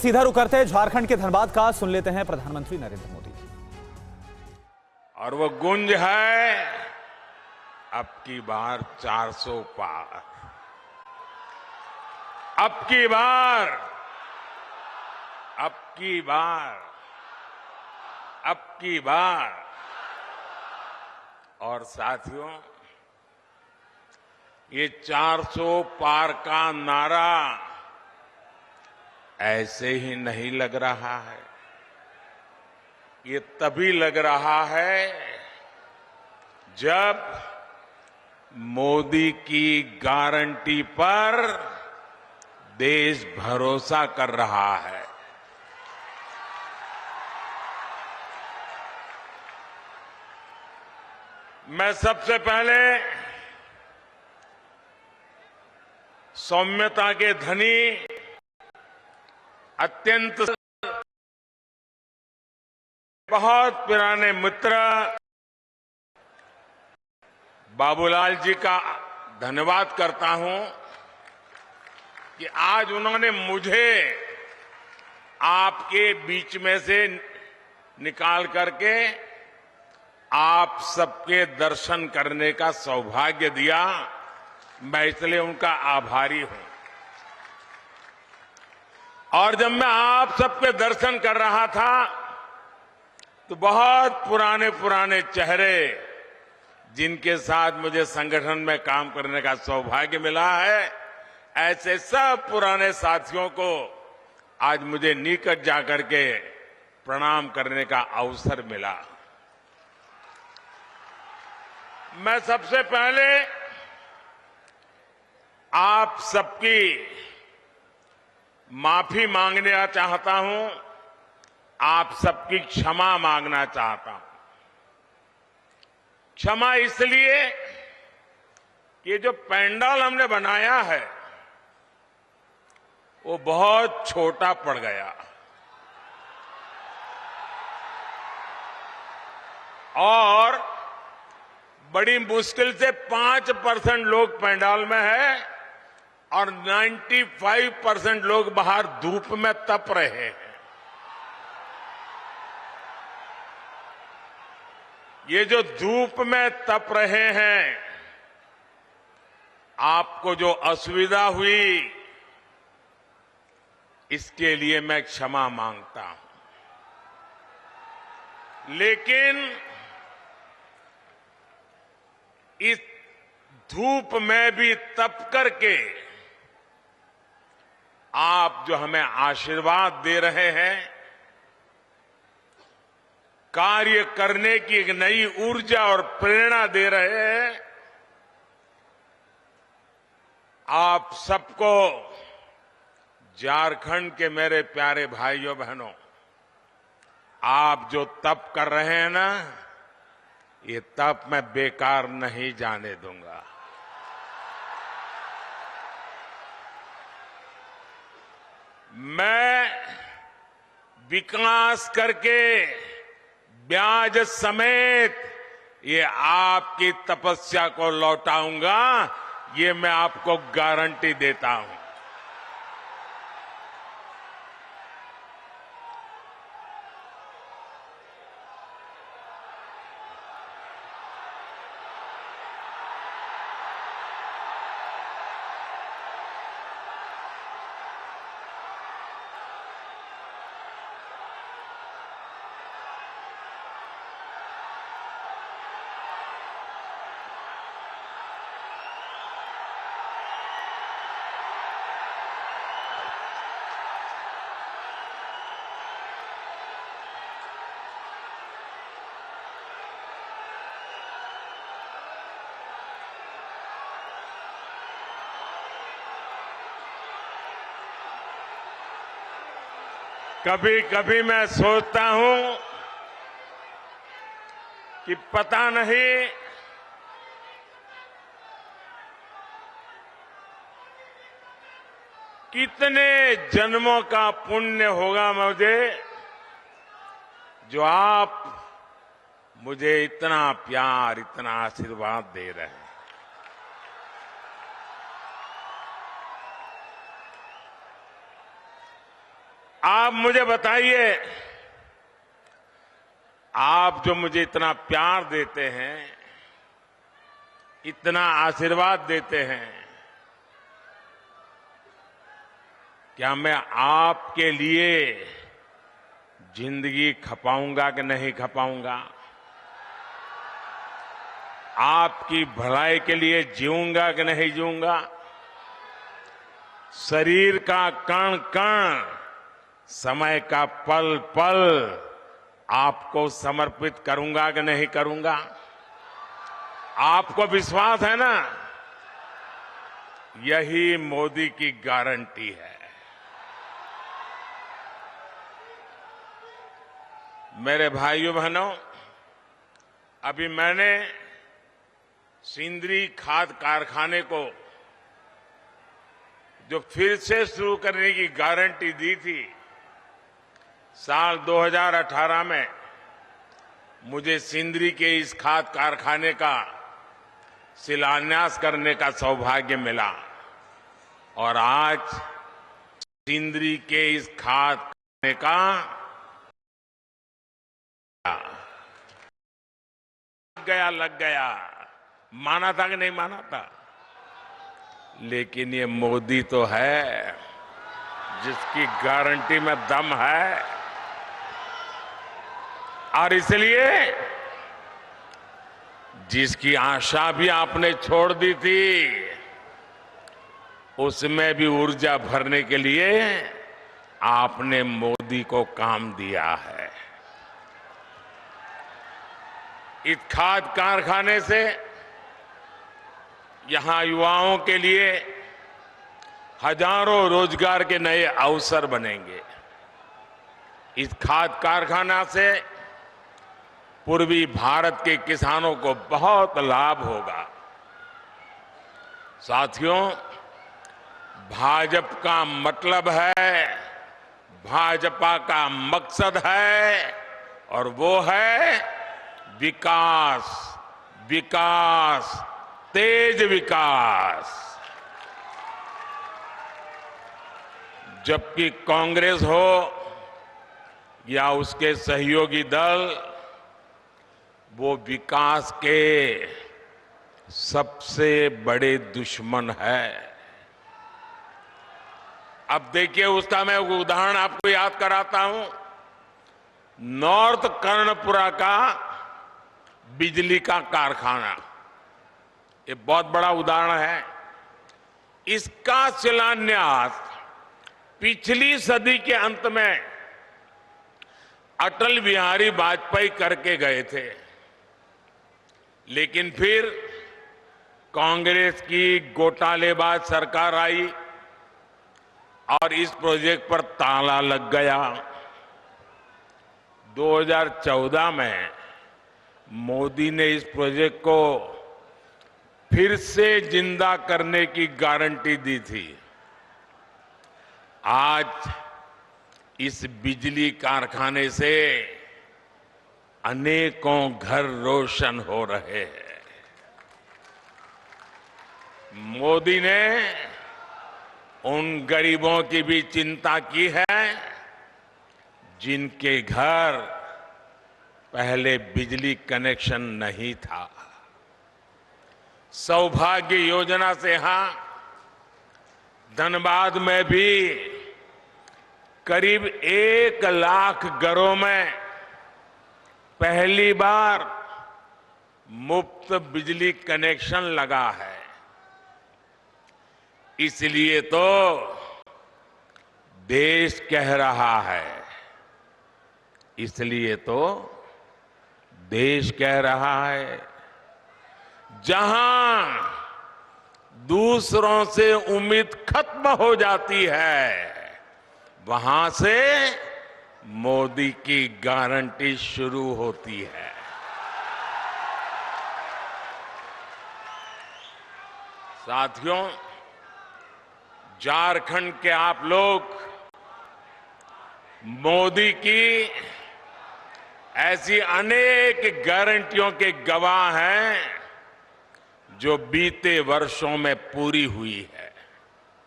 सीधा रुख करते हैं झारखंड के धनबाद का, सुन लेते हैं प्रधानमंत्री नरेंद्र मोदी। और वो गुंज है अब की बार 400 पार, अब की बार, अब की बार, अब की बार। और साथियों, ये 400 पार का नारा ऐसे ही नहीं लग रहा है। ये तभी लग रहा है जब मोदी की गारंटी पर देश भरोसा कर रहा है। मैं सबसे पहले सौम्यता के धनी, अत्यंत बहुत पुराने मित्र बाबूलाल जी का धन्यवाद करता हूं कि आज उन्होंने मुझे आपके बीच में से निकाल करके आप सबके दर्शन करने का सौभाग्य दिया। मैं इसलिए उनका आभारी हूं। और जब मैं आप सबके दर्शन कर रहा था तो बहुत पुराने पुराने चेहरे, जिनके साथ मुझे संगठन में काम करने का सौभाग्य मिला है, ऐसे सब पुराने साथियों को आज मुझे निकट जाकर के प्रणाम करने का अवसर मिला। मैं सबसे पहले आप सबकी माफी मांगना चाहता हूं, आप सबकी क्षमा मांगना चाहता हूं। क्षमा इसलिए कि जो पंडाल हमने बनाया है वो बहुत छोटा पड़ गया और बड़ी मुश्किल से 5% लोग पंडाल में है और 95% लोग बाहर धूप में तप रहे हैं। ये जो धूप में तप रहे हैं, आपको जो असुविधा हुई, इसके लिए मैं क्षमा मांगता हूं। लेकिन इस धूप में भी तप करके आप जो हमें आशीर्वाद दे रहे हैं, कार्य करने की एक नई ऊर्जा और प्रेरणा दे रहे हैं, आप सबको, झारखंड के मेरे प्यारे भाइयों बहनों, आप जो तप कर रहे हैं ना, ये तप मैं बेकार नहीं जाने दूंगा। मैं विकास करके ब्याज समेत ये आपकी तपस्या को लौटाऊंगा, ये मैं आपको गारंटी देता हूं। कभी कभी मैं सोचता हूं कि पता नहीं कितने जन्मों का पुण्य होगा मुझे, जो आप मुझे इतना प्यार, इतना आशीर्वाद दे रहे हैं। आप मुझे बताइए, आप जो मुझे इतना प्यार देते हैं, इतना आशीर्वाद देते हैं, क्या मैं आपके लिए जिंदगी खपाऊंगा कि नहीं खपाऊंगा? आपकी भलाई के लिए जीऊंगा कि नहीं जीऊंगा? शरीर का कण कण, समय का पल पल आपको समर्पित करूंगा कि नहीं करूंगा? आपको विश्वास है ना? यही मोदी की गारंटी है। मेरे भाइयों बहनों, अभी मैंने सिंदरी खाद कारखाने को जो फिर से शुरू करने की गारंटी दी थी, साल 2018 में मुझे सिंदरी के इस खाद कारखाने का शिलान्यास करने का सौभाग्य मिला और आज सिंदरी के इस खाद कारखाने का लग गया। माना था कि नहीं माना था? लेकिन ये मोदी तो है जिसकी गारंटी में दम है, और इसलिए जिसकी आशा भी आपने छोड़ दी थी, उसमें भी ऊर्जा भरने के लिए आपने मोदी को काम दिया है। इस खाद कारखाने से यहां युवाओं के लिए हजारों रोजगार के नए अवसर बनेंगे। इस खाद कारखाना से पूर्वी भारत के किसानों को बहुत लाभ होगा। साथियों, भाजपा का मतलब है, भाजपा का मकसद है, और वो है विकास, विकास, तेज विकास। जबकि कांग्रेस हो या उसके सहयोगी दल, वो विकास के सबसे बड़े दुश्मन है। अब देखिए, उसका मैं उदाहरण आपको याद कराता हूं। नॉर्थ कर्णपुरा का बिजली का कारखाना, ये बहुत बड़ा उदाहरण है। इसका शिलान्यास पिछली सदी के अंत में अटल बिहारी वाजपेयी करके गए थे, लेकिन फिर कांग्रेस की घोटालेबाज सरकार आई और इस प्रोजेक्ट पर ताला लग गया। 2014 में मोदी ने इस प्रोजेक्ट को फिर से जिंदा करने की गारंटी दी थी। आज इस बिजली कारखाने से अनेकों घर रोशन हो रहे हैं। मोदी ने उन गरीबों की भी चिंता की है जिनके घर पहले बिजली कनेक्शन नहीं था। सौभाग्य योजना से यहां धनबाद में भी करीब 1 लाख घरों में पहली बार मुफ्त बिजली कनेक्शन लगा है। इसलिए तो देश कह रहा है, इसलिए तो देश कह रहा है, जहां दूसरों से उम्मीद खत्म हो जाती है, वहां से मोदी की गारंटी शुरू होती है। साथियों, झारखंड के आप लोग मोदी की ऐसी अनेक गारंटियों के गवाह हैं जो बीते वर्षों में पूरी हुई है।